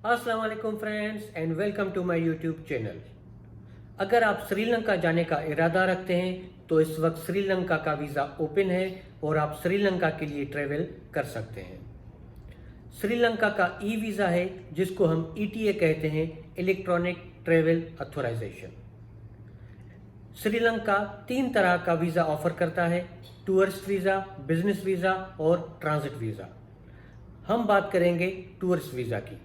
अस्सलाम वालेकुम friends and welcome to my YouTube channel. अगर आप श्रीलंका जाने का इरादा रखते हैं तो इस वक्त श्रीलंका का वीज़ा ओपन है और आप श्रीलंका के लिए ट्रैवल कर सकते हैं। श्रीलंका का ई वीज़ा है जिसको हम ETA कहते हैं, इलेक्ट्रॉनिक ट्रैवल अथोराइजेशन। श्रीलंका 3 तरह का वीज़ा ऑफर करता है, टूरिस्ट वीज़ा, बिजनेस वीज़ा और ट्रांजिट वीज़ा। हम बात करेंगे टूरिस्ट वीज़ा की।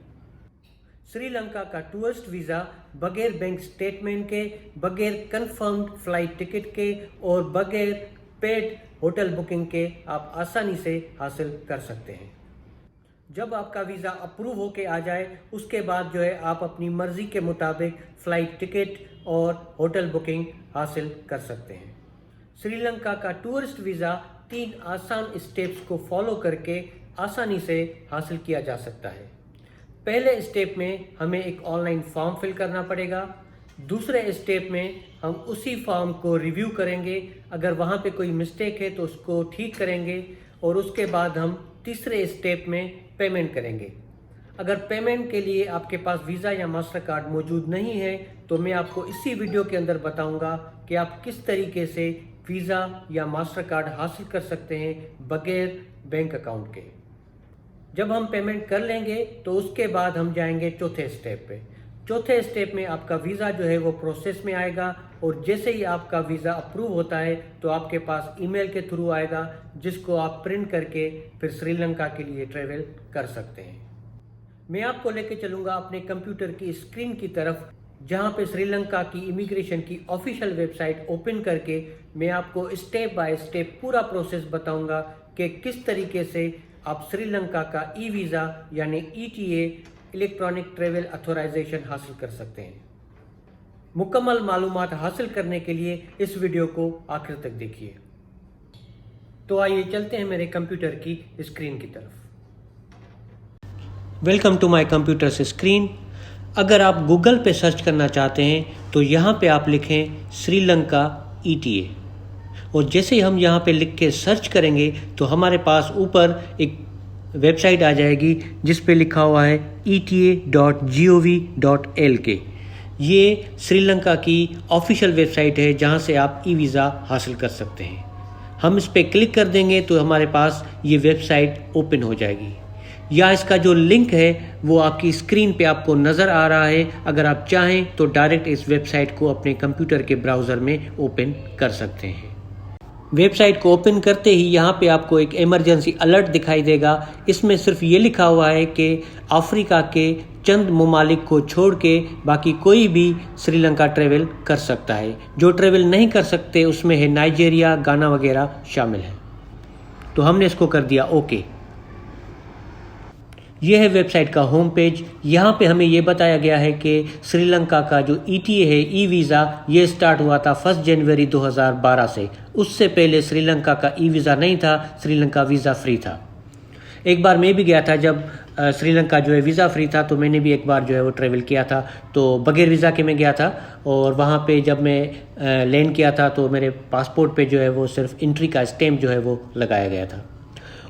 श्रीलंका का टूरिस्ट वीज़ा बगैर बैंक स्टेटमेंट के, बगैर कंफर्म्ड फ्लाइट टिकट के और बगैर पेड होटल बुकिंग के आप आसानी से हासिल कर सकते हैं। जब आपका वीज़ा अप्रूव होके आ जाए उसके बाद आप अपनी मर्ज़ी के मुताबिक फ़्लाइट टिकट और होटल बुकिंग हासिल कर सकते हैं। श्रीलंका का टूरिस्ट वीज़ा 3 आसान स्टेप्स को फॉलो करके आसानी से हासिल किया जा सकता है। पहले स्टेप में हमें एक ऑनलाइन फॉर्म फिल करना पड़ेगा। दूसरे स्टेप में हम उसी फॉर्म को रिव्यू करेंगे, अगर वहाँ पे कोई मिस्टेक है तो उसको ठीक करेंगे और उसके बाद हम तीसरे स्टेप में पेमेंट करेंगे। अगर पेमेंट के लिए आपके पास वीज़ा या मास्टर कार्ड मौजूद नहीं है तो मैं आपको इसी वीडियो के अंदर बताऊंगा कि आप किस तरीके से वीज़ा या मास्टर कार्ड हासिल कर सकते हैं बगैर बैंक अकाउंट के। जब हम पेमेंट कर लेंगे तो उसके बाद हम जाएंगे चौथे स्टेप पे। चौथे स्टेप में आपका वीज़ा वो प्रोसेस में आएगा और जैसे ही आपका वीज़ा अप्रूव होता है तो आपके पास ईमेल के थ्रू आएगा जिसको आप प्रिंट करके फिर श्रीलंका के लिए ट्रेवल कर सकते हैं। मैं आपको लेके चलूँगा अपने कंप्यूटर की स्क्रीन की तरफ जहाँ पे श्रीलंका की इमिग्रेशन की ऑफिशियल वेबसाइट ओपन करके मैं आपको स्टेप बाय स्टेप पूरा प्रोसेस बताऊँगा कि किस तरीके से आप श्रीलंका का ई वीज़ा यानी ETA इलेक्ट्रॉनिक ट्रैवल अथोराइजेशन हासिल कर सकते हैं। मुकम्मल मालूमात हासिल करने के लिए इस वीडियो को आखिर तक देखिए। तो आइए चलते हैं मेरे कंप्यूटर की स्क्रीन की तरफ। Welcome to my computer screen. अगर आप गूगल पे सर्च करना चाहते हैं तो यहाँ पे आप लिखें श्रीलंका ETA और जैसे ही हम यहाँ पे लिख के सर्च करेंगे तो हमारे पास ऊपर एक वेबसाइट आ जाएगी जिस पे लिखा हुआ है eta.gov.lk। ये श्रीलंका की ऑफिशियल वेबसाइट है जहाँ से आप ई वीज़ा हासिल कर सकते हैं। हम इस पे क्लिक कर देंगे तो हमारे पास ये वेबसाइट ओपन हो जाएगी, या इसका जो लिंक है वो आपकी स्क्रीन पे आपको नज़र आ रहा है। अगर आप चाहें तो डायरेक्ट इस वेबसाइट को अपने कंप्यूटर के ब्राउज़र में ओपन कर सकते हैं। वेबसाइट को ओपन करते ही यहाँ पे आपको एक इमरजेंसी अलर्ट दिखाई देगा। इसमें सिर्फ ये लिखा हुआ है कि अफ्रीका के चंद ममालिक को छोड़ के बाकी कोई भी श्रीलंका ट्रैवल कर सकता है। जो ट्रैवल नहीं कर सकते उसमें है नाइजीरिया, गाना वगैरह शामिल है। तो हमने इसको कर दिया ओके। यह है वेबसाइट का होम पेज। यहाँ पे हमें ये बताया गया है कि श्रीलंका का जो ETA है ई वीज़ा ये स्टार्ट हुआ था 1 जनवरी 2012 से। उससे पहले श्रीलंका का ई वीज़ा नहीं था, श्रीलंका वीज़ा फ्री था। एक बार मैं भी गया था जब श्रीलंका वीज़ा फ्री था, तो मैंने भी एक बार वो ट्रैवल किया था। तो बगैर वीज़ा के मैं गया था और वहाँ पे जब मैं लैंड किया था तो मेरे पासपोर्ट पे वो सिर्फ एंट्री का स्टैम्प वो लगाया गया था।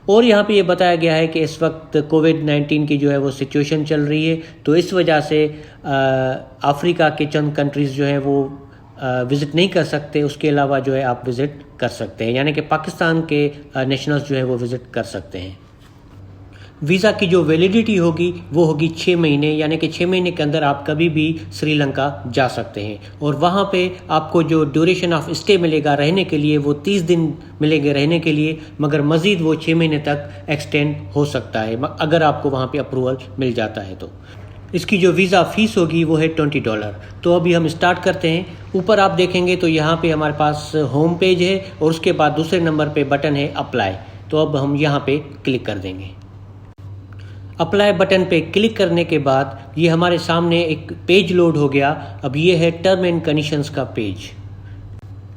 और यहाँ पे ये बताया गया है कि इस वक्त कोविड-19 की वो सिचुएशन चल रही है, तो इस वजह से अफ्रीका के चंद कंट्रीज़ वो विज़िट नहीं कर सकते। उसके अलावा आप विज़िट कर सकते हैं, यानी कि पाकिस्तान के नेशनल्स वो विज़िट कर सकते हैं। वीज़ा की जो वैलिडिटी होगी वो होगी 6 महीने, यानी कि 6 महीने के अंदर आप कभी भी श्रीलंका जा सकते हैं। और वहाँ पे आपको जो ड्यूरेशन ऑफ स्टे मिलेगा रहने के लिए वो 30 दिन मिलेंगे रहने के लिए, मगर मज़ीद वो 6 महीने तक एक्सटेंड हो सकता है अगर आपको वहाँ पे अप्रूवल मिल जाता है। तो इसकी जो वीज़ा फ़ीस होगी वो है $20। तो अभी हम स्टार्ट करते हैं। ऊपर आप देखेंगे तो यहाँ पे हमारे पास होम पेज है और उसके बाद दूसरे नंबर पे बटन है अप्लाई। तो अब हम यहाँ पे क्लिक कर देंगे। अप्लाई बटन पे क्लिक करने के बाद ये हमारे सामने एक पेज लोड हो गया। अब ये है टर्म एंड कंडीशंस का पेज।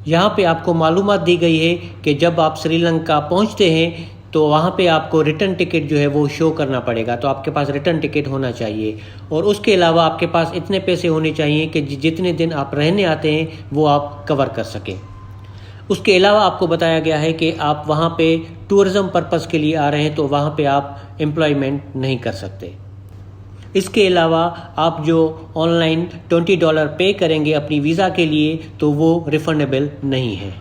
यहाँ पे आपको मालूमात दी गई है कि जब आप श्रीलंका पहुँचते हैं तो वहाँ पे आपको रिटर्न टिकट वो शो करना पड़ेगा। तो आपके पास रिटर्न टिकट होना चाहिए और उसके अलावा आपके पास इतने पैसे होने चाहिए कि जितने दिन आप रहने आते हैं वो आप कवर कर सकें। उसके अलावा आपको बताया गया है कि आप वहाँ पे टूरिज़्म पर्पज़ के लिए आ रहे हैं तो वहाँ पे आप एम्प्लॉयमेंट नहीं कर सकते। इसके अलावा आप जो ऑनलाइन $20 पे करेंगे अपनी वीज़ा के लिए तो वो रिफंडेबल नहीं है।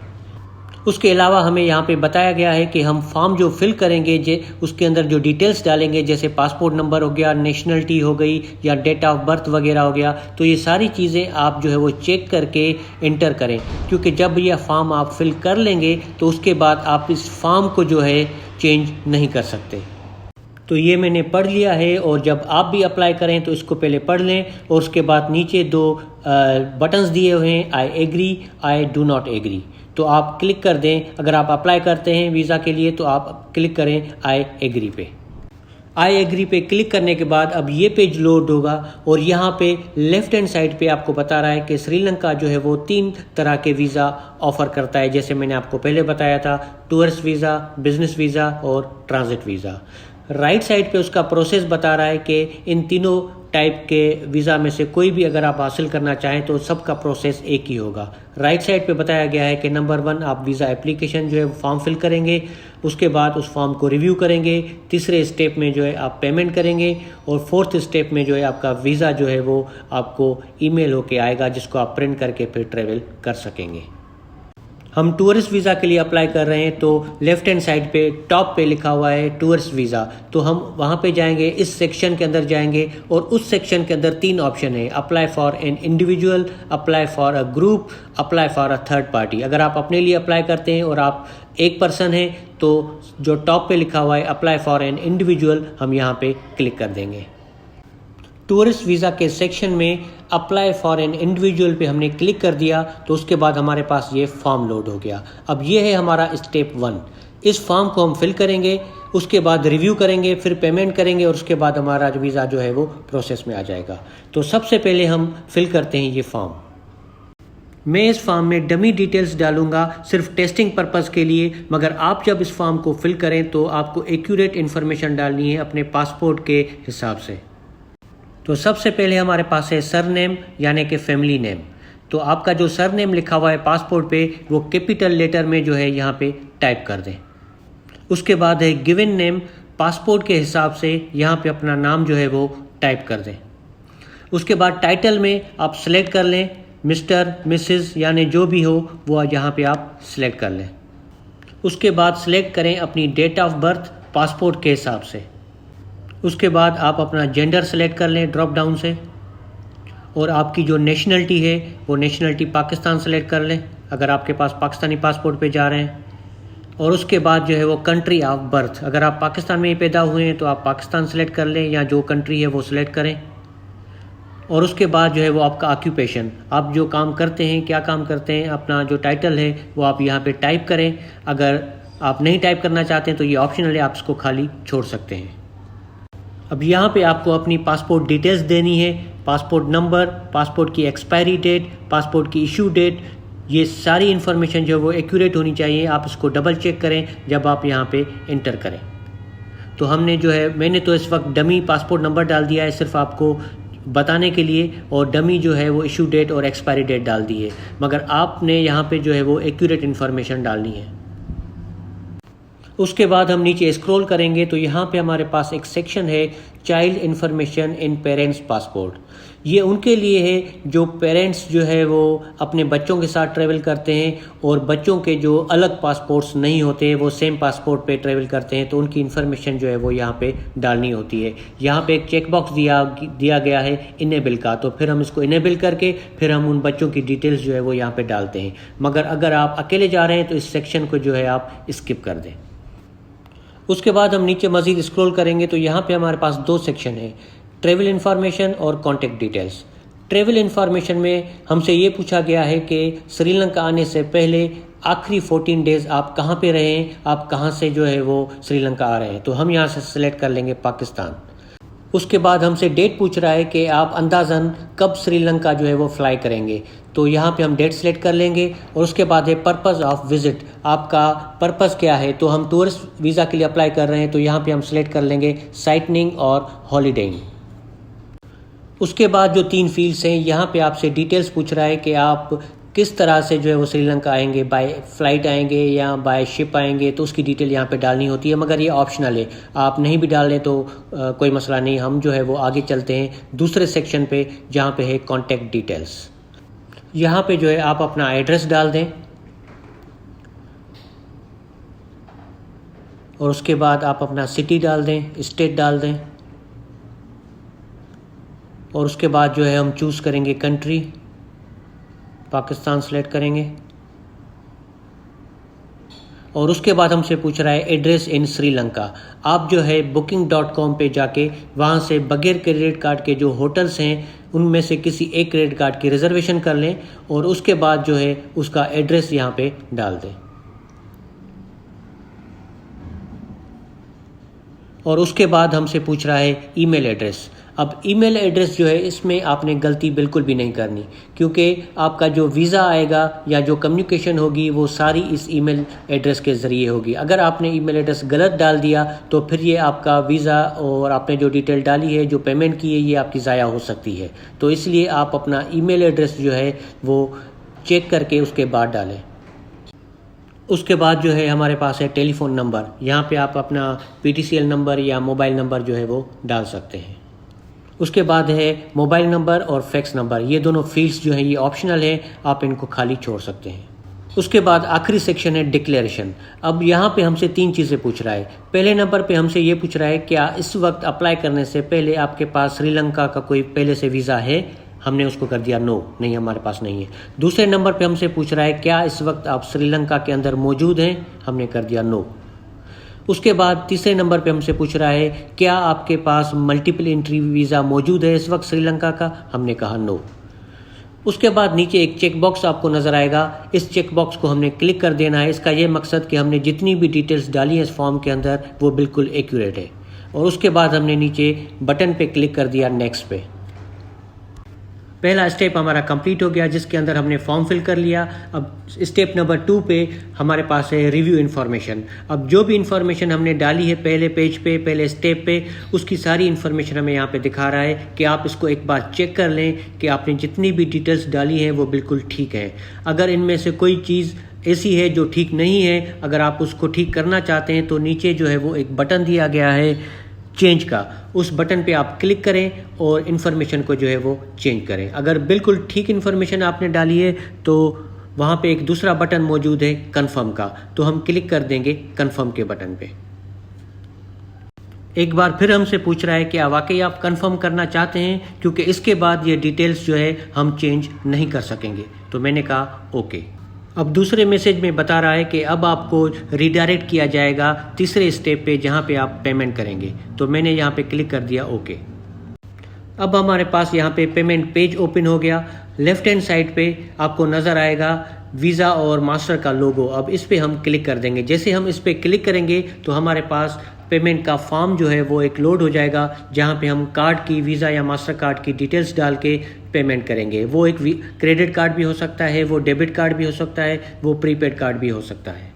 उसके अलावा हमें यहाँ पे बताया गया है कि हम फॉर्म जो फिल करेंगे उसके अंदर जो डिटेल्स डालेंगे, जैसे पासपोर्ट नंबर हो गया, नेशनलिटी हो गई या डेट ऑफ बर्थ वगैरह हो गया, तो ये सारी चीज़ें आप जो है वो चेक करके इंटर करें, क्योंकि जब यह फॉर्म आप फिल कर लेंगे तो उसके बाद आप इस फॉर्म को जो है चेंज नहीं कर सकते। तो ये मैंने पढ़ लिया है, और जब आप भी अप्लाई करें तो इसको पहले पढ़ लें, और उसके बाद नीचे 2 बटन्स दिए हुए हैं, I agree, I do not agree, तो आप क्लिक कर दें। अगर आप अप्लाई करते हैं वीज़ा के लिए तो आप क्लिक करें आई एग्री पे। आई एग्री पे क्लिक करने के बाद अब ये पेज लोड होगा, और यहाँ पे लेफ्ट हैंड साइड पे आपको बता रहा है कि श्रीलंका जो है वो 3 तरह के वीज़ा ऑफ़र करता है, जैसे मैंने आपको पहले बताया था, टूरिस्ट वीज़ा, बिजनेस वीज़ा और ट्रांजिट वीज़ा। राइट साइड पे उसका प्रोसेस बता रहा है कि इन तीनों टाइप के वीज़ा में से कोई भी अगर आप हासिल करना चाहें तो सबका प्रोसेस एक ही होगा। राइट साइड पे बताया गया है कि नंबर 1 आप वीज़ा एप्लीकेशन जो है फॉर्म फिल करेंगे, उसके बाद उस फॉर्म को रिव्यू करेंगे, तीसरे स्टेप में जो है आप पेमेंट करेंगे, और 4th स्टेप में जो है आपका वीज़ा जो है वो आपको ईमेल होके आएगा, जिसको आप प्रिंट करके फिर ट्रेवल कर सकेंगे। हम टूरिस्ट वीज़ा के लिए अप्लाई कर रहे हैं, तो लेफ्ट हैंड साइड पे टॉप पे लिखा हुआ है टूरिस्ट वीज़ा, तो हम वहाँ पे जाएंगे, इस सेक्शन के अंदर जाएंगे, और उस सेक्शन के अंदर 3 ऑप्शन है, apply for an individual, apply for a group, apply for a third party. अगर आप अपने लिए अप्लाई करते हैं और आप एक पर्सन हैं तो जो टॉप पे लिखा हुआ है अप्लाई फॉर एन इंडिविजुअल, हम यहाँ पे क्लिक कर देंगे। टूरिस्ट वीज़ा के सेक्शन में अप्लाई फॉर एन इंडिविजुअल पे हमने क्लिक कर दिया, तो उसके बाद हमारे पास ये फॉर्म लोड हो गया। अब ये है हमारा स्टेप 1। इस फॉर्म को हम फिल करेंगे, उसके बाद रिव्यू करेंगे, फिर पेमेंट करेंगे, और उसके बाद हमारा वीज़ा जो है वो प्रोसेस में आ जाएगा। तो सबसे पहले हम फिल करते हैं ये फॉर्म। मैं इस फॉर्म में डमी डिटेल्स डालूंगा सिर्फ टेस्टिंग पर्पज़ के लिए, मगर आप जब इस फॉर्म को फिल करें तो आपको एक्यूरेट इन्फॉर्मेशन डालनी है अपने पासपोर्ट के हिसाब से। तो सबसे पहले हमारे पास है सरनेम यानी कि फैमिली नेम। तो आपका जो सरनेम लिखा हुआ है पासपोर्ट पे वो कैपिटल लेटर में जो है यहाँ पे टाइप कर दें। उसके बाद है गिवन नेम, पासपोर्ट के हिसाब से यहाँ पे अपना नाम जो है वो टाइप कर दें। उसके बाद टाइटल में आप सेलेक्ट कर लें, मिस्टर, मिसेस यानी जो भी हो वो यहाँ पे आप सेलेक्ट कर लें। उसके बाद सेलेक्ट करें अपनी डेट ऑफ बर्थ पासपोर्ट के हिसाब से। उसके बाद आप अपना जेंडर सेलेक्ट कर लें ड्रॉप डाउन से, और आपकी जो नेशनलिटी है वो नेशनलिटी पाकिस्तान सेलेक्ट कर लें अगर आपके पास पाकिस्तानी पासपोर्ट पे जा रहे हैं। और उसके बाद जो है वो कंट्री ऑफ बर्थ, अगर आप पाकिस्तान में ही पैदा हुए हैं तो आप पाकिस्तान सेलेक्ट कर लें, या जो कंट्री है वो सिलेक्ट करें। और उसके बाद जो है वो आपका ऑक्यूपेशन, आप जो काम करते हैं, क्या काम करते हैं, अपना जो टाइटल है वो आप यहाँ पे टाइप करें। अगर आप नहीं टाइप करना चाहते हैं तो ये ऑप्शनल है, आप इसको खाली छोड़ सकते हैं। अब यहाँ पे आपको अपनी पासपोर्ट डिटेल्स देनी है, पासपोर्ट नंबर, पासपोर्ट की एक्सपायरी डेट, पासपोर्ट की इशू डेट, ये सारी इन्फॉर्मेशन जो है वो एक्यूरेट होनी चाहिए। आप इसको डबल चेक करें जब आप यहाँ पे इंटर करें। तो हमने जो है, मैंने तो इस वक्त डमी पासपोर्ट नंबर डाल दिया है सिर्फ आपको बताने के लिए, और डमी जो है वो इशू डेट और एक्सपायरी डेट डाल दी है, मगर आपने यहाँ पे जो है वो एक्यूरेट इन्फॉर्मेशन डालनी है। उसके बाद हम नीचे स्क्रॉल करेंगे तो यहाँ पे हमारे पास एक सेक्शन है child information in parents passport. ये उनके लिए है जो पेरेंट्स जो है वो अपने बच्चों के साथ ट्रैवल करते हैं, और बच्चों के जो अलग पासपोर्ट्स नहीं होते वो सेम पासपोर्ट पे ट्रैवल करते हैं, तो उनकी इन्फॉर्मेशन जो है वो यहाँ पे डालनी होती है। यहाँ पे एक चेक बॉक्स दिया गया है इनेबल का, तो फिर हम इसको इनेबल करके फिर हम उन बच्चों की डिटेल्स जो है वो यहाँ पे डालते हैं। मगर अगर आप अकेले जा रहे हैं तो इस सेक्शन को जो है आप स्किप कर दें। उसके बाद हम नीचे मज़ीद स्क्रॉल करेंगे तो यहाँ पे हमारे पास 2 सेक्शन है, ट्रैवल इन्फॉर्मेशन और कॉन्टैक्ट डिटेल्स। ट्रैवल इन्फॉर्मेशन में हमसे ये पूछा गया है कि श्रीलंका आने से पहले आखिरी 14 डेज़ आप कहाँ पे रहे हैं, आप कहाँ से जो है वो श्रीलंका आ रहे हैं, तो हम यहाँ से सिलेक्ट कर लेंगे पाकिस्तान। उसके बाद हमसे डेट पूछ रहा है कि आप अंदाज़न कब श्रीलंका जो है वो फ्लाई करेंगे, तो यहाँ पे हम डेट सेलेक्ट कर लेंगे। और उसके बाद है पर्पज़ ऑफ विज़िट, आपका पर्पज़ क्या है, तो हम टूरिस्ट वीज़ा के लिए अप्लाई कर रहे हैं तो यहाँ पे हम सेलेक्ट कर लेंगे साइटनिंग और हॉलीडेइंग। उसके बाद जो 3 फील्ड्स हैं यहाँ पे आपसे डिटेल्स पूछ रहा है कि आप किस तरह से जो है वो श्रीलंका आएंगे, बाय फ्लाइट आएंगे या बाय शिप आएंगे, तो उसकी डिटेल यहाँ पे डालनी होती है, मगर ये ऑप्शनल है। आप नहीं भी डाल लें तो कोई मसला नहीं। हम जो है वो आगे चलते हैं दूसरे सेक्शन पे जहाँ पे है कॉन्टैक्ट डिटेल्स। यहाँ पे जो है आप अपना एड्रेस डाल दें और उसके बाद आप अपना सिटी डाल दें, स्टेट डाल दें और उसके बाद जो है हम चूज़ करेंगे कंट्री, पाकिस्तान सेलेक्ट करेंगे और उसके बाद हमसे पूछ रहा है एड्रेस इन श्रीलंका। आप जो है booking.com पे जाके वहाँ से बगैर क्रेडिट कार्ड के जो होटल्स हैं उनमें से किसी एक क्रेडिट कार्ड की रिजर्वेशन कर लें और उसके बाद जो है उसका एड्रेस यहाँ पे डाल दें और उसके बाद हमसे पूछ रहा है ईमेल एड्रेस। अब ईमेल एड्रेस जो है इसमें आपने गलती बिल्कुल भी नहीं करनी, क्योंकि आपका जो वीज़ा आएगा या जो कम्युनिकेशन होगी वो सारी इस ईमेल एड्रेस के ज़रिए होगी। अगर आपने ईमेल एड्रेस गलत डाल दिया तो फिर ये आपका वीज़ा और आपने जो डिटेल डाली है, जो पेमेंट की है, ये आपकी ज़ाया हो सकती है। तो इसलिए आप अपना ईमेल एड्रेस जो है वो चेक करके उसके बाद डालें। उसके बाद जो है हमारे पास है टेलीफ़ोन नंबर। यहाँ पे आप अपना PTCL नंबर या मोबाइल नंबर जो है वो डाल सकते हैं। उसके बाद है मोबाइल नंबर और फैक्स नंबर। ये दोनों फील्ड्स जो हैं ये ऑप्शनल हैं, आप इनको खाली छोड़ सकते हैं। उसके बाद आखिरी सेक्शन है डिक्लेरेशन। अब यहाँ पे हमसे 3 चीज़ें पूछ रहा है। पहले नंबर पे हमसे ये पूछ रहा है क्या इस वक्त अप्लाई करने से पहले आपके पास श्रीलंका का कोई पहले से वीज़ा है। हमने उसको कर दिया नो, नहीं हमारे पास नहीं है। दूसरे नंबर पे हमसे पूछ रहा है क्या इस वक्त आप श्रीलंका के अंदर मौजूद हैं। हमने कर दिया नो। उसके बाद तीसरे नंबर पे हमसे पूछ रहा है क्या आपके पास मल्टीपल एंट्री वीज़ा मौजूद है इस वक्त श्रीलंका का। हमने कहा नो। उसके बाद नीचे एक चेक बॉक्स आपको नज़र आएगा। इस चेक बॉक्स को हमने क्लिक कर देना है। इसका ये मकसद कि हमने जितनी भी डिटेल्स डाली है इस फॉर्म के अंदर वो बिल्कुल एक्यूरेट है। और उसके बाद हमने नीचे बटन पे क्लिक कर दिया नेक्स्ट पे। पहला स्टेप हमारा कंप्लीट हो गया जिसके अंदर हमने फॉर्म फिल कर लिया। अब स्टेप नंबर 2 पे हमारे पास है रिव्यू इन्फॉर्मेशन। अब जो भी इन्फॉर्मेशन हमने डाली है पहले पेज पे, पहले स्टेप पे, उसकी सारी इन्फॉर्मेशन हमें यहाँ पे दिखा रहा है कि आप इसको एक बार चेक कर लें कि आपने जितनी भी डिटेल्स डाली हैं वो बिल्कुल ठीक है। अगर इनमें से कोई चीज़ ऐसी है जो ठीक नहीं है, अगर आप उसको ठीक करना चाहते हैं तो नीचे जो है वो एक बटन दिया गया है चेंज का। उस बटन पे आप क्लिक करें और इन्फॉर्मेशन को जो है वो चेंज करें। अगर बिल्कुल ठीक इन्फॉर्मेशन आपने डाली है तो वहाँ पे एक दूसरा बटन मौजूद है कन्फर्म का, तो हम क्लिक कर देंगे कन्फर्म के बटन पे। एक बार फिर हमसे पूछ रहा है कि वाकई आप कन्फर्म करना चाहते हैं, क्योंकि इसके बाद ये डिटेल्स जो है हम चेंज नहीं कर सकेंगे। तो मैंने कहा ओके। अब दूसरे मैसेज में बता रहा है कि अब आपको रिडायरेक्ट किया जाएगा तीसरे स्टेप पे जहाँ पे आप पेमेंट करेंगे। तो मैंने यहाँ पे क्लिक कर दिया ओके। अब हमारे पास यहाँ पे पेमेंट पेज ओपन हो गया। लेफ्ट हैंड साइड पे आपको नज़र आएगा वीज़ा और मास्टर का लोगो। अब इस पे हम क्लिक कर देंगे। जैसे हम इस पे क्लिक करेंगे तो हमारे पास पेमेंट का फॉर्म जो है वो एक लोड हो जाएगा जहाँ पे हम कार्ड की, वीज़ा या मास्टर कार्ड की डिटेल्स डाल के पेमेंट करेंगे। वो एक क्रेडिट कार्ड भी हो सकता है, वो डेबिट कार्ड भी हो सकता है, वो प्रीपेड कार्ड भी हो सकता है।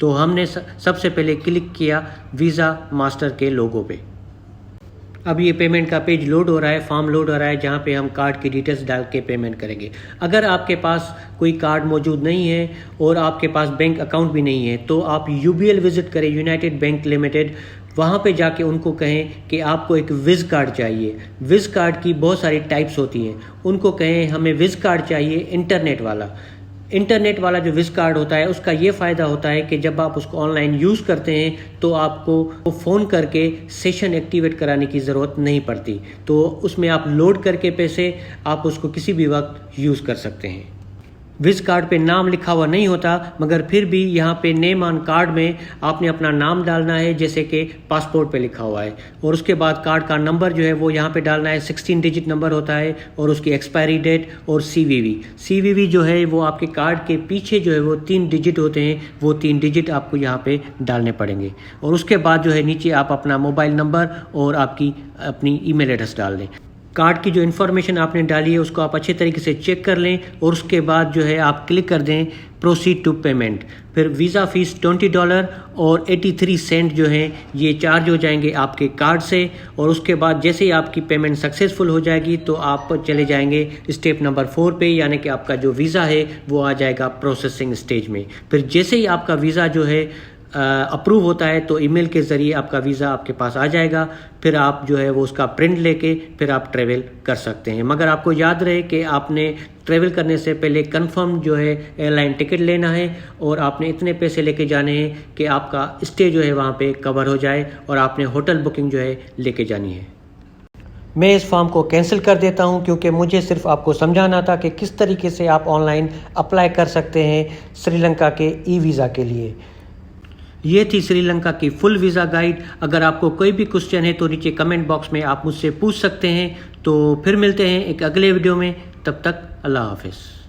तो हमने सबसे पहले क्लिक किया वीज़ा मास्टर के लोगो पे। अब ये पेमेंट का पेज लोड हो रहा है, फॉर्म लोड हो रहा है जहाँ पे हम कार्ड की डिटेल्स डाल के पेमेंट करेंगे। अगर आपके पास कोई कार्ड मौजूद नहीं है और आपके पास बैंक अकाउंट भी नहीं है तो आप UBL विजिट करें, यूनाइटेड बैंक लिमिटेड। वहाँ पे जाके उनको कहें कि आपको एक विज़ कार्ड चाहिए। विज़ कार्ड की बहुत सारी टाइप्स होती हैं। उनको कहें हमें विज़ कार्ड चाहिए इंटरनेट वाला। इंटरनेट वाला जो विज़ कार्ड होता है उसका ये फ़ायदा होता है कि जब आप उसको ऑनलाइन यूज़ करते हैं तो आपको फ़ोन करके सेशन एक्टिवेट कराने की ज़रूरत नहीं पड़ती। तो उसमें आप लोड करके पैसे आप उसको किसी भी वक्त यूज़ कर सकते हैं। विज़ कार्ड पे नाम लिखा हुआ नहीं होता, मगर फिर भी यहाँ पे नेम ऑन कार्ड में आपने अपना नाम डालना है जैसे कि पासपोर्ट पे लिखा हुआ है। और उसके बाद कार्ड का नंबर जो है वो यहाँ पे डालना है। 16 डिजिट नंबर होता है और उसकी एक्सपायरी डेट और CVV जो है वो आपके कार्ड के पीछे जो है वो 3 डिजिट होते हैं। वो 3 डिजिट आपको यहाँ पे डालने पड़ेंगे। और उसके बाद जो है नीचे आप अपना मोबाइल नंबर और अपनी ईमेल एड्रेस डाल दें। कार्ड की जो इन्फॉर्मेशन आपने डाली है उसको आप अच्छे तरीके से चेक कर लें और उसके बाद जो है आप क्लिक कर दें प्रोसीड टू पेमेंट। फिर वीज़ा फ़ीस $20 और 83 सेंट जो हैं ये चार्ज हो जाएंगे आपके कार्ड से। और उसके बाद जैसे ही आपकी पेमेंट सक्सेसफुल हो जाएगी तो आप चले जाएंगे स्टेप नंबर 4 पे, यानी कि आपका जो वीज़ा है वो आ जाएगा प्रोसेसिंग स्टेज में। फिर जैसे ही आपका वीज़ा जो है अप्रूव होता है तो ईमेल के ज़रिए आपका वीज़ा आपके पास आ जाएगा। फिर आप जो है वो उसका प्रिंट लेके फिर आप ट्रैवल कर सकते हैं। मगर आपको याद रहे कि आपने ट्रैवल करने से पहले कंफर्म जो है एयरलाइन टिकट लेना है और आपने इतने पैसे लेके जाने हैं कि आपका स्टे जो है वहाँ पे कवर हो जाए और आपने होटल बुकिंग जो है लेके जानी है। मैं इस फॉर्म को कैंसिल कर देता हूं क्योंकि मुझे सिर्फ आपको समझाना था कि किस तरीके से आप ऑनलाइन अप्लाई कर सकते हैं श्रीलंका के ई वीज़ा के लिए। ये थी श्रीलंका की फुल वीज़ा गाइड। अगर आपको कोई भी क्वेश्चन है तो नीचे कमेंट बॉक्स में आप मुझसे पूछ सकते हैं। तो फिर मिलते हैं एक अगले वीडियो में, तब तक अल्लाह हाफिज़।